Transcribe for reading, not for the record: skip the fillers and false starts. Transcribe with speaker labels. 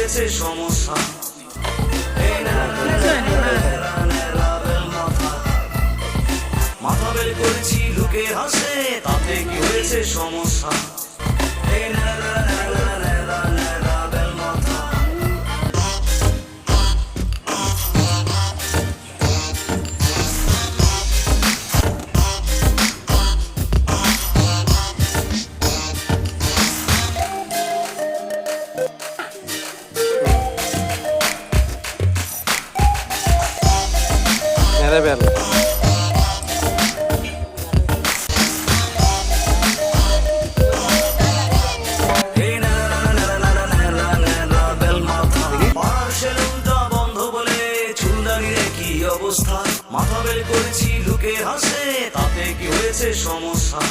Speaker 1: হয়েছে সমস্যা? মাথা বের করেছি লুকে হাসে, তাতে কি হয়েছে সমস্যা?
Speaker 2: Merhaba.
Speaker 1: অবস্থা মাথা বের করেছি লুকে হাসে, তাতে কি হয়েছে সমস্যা?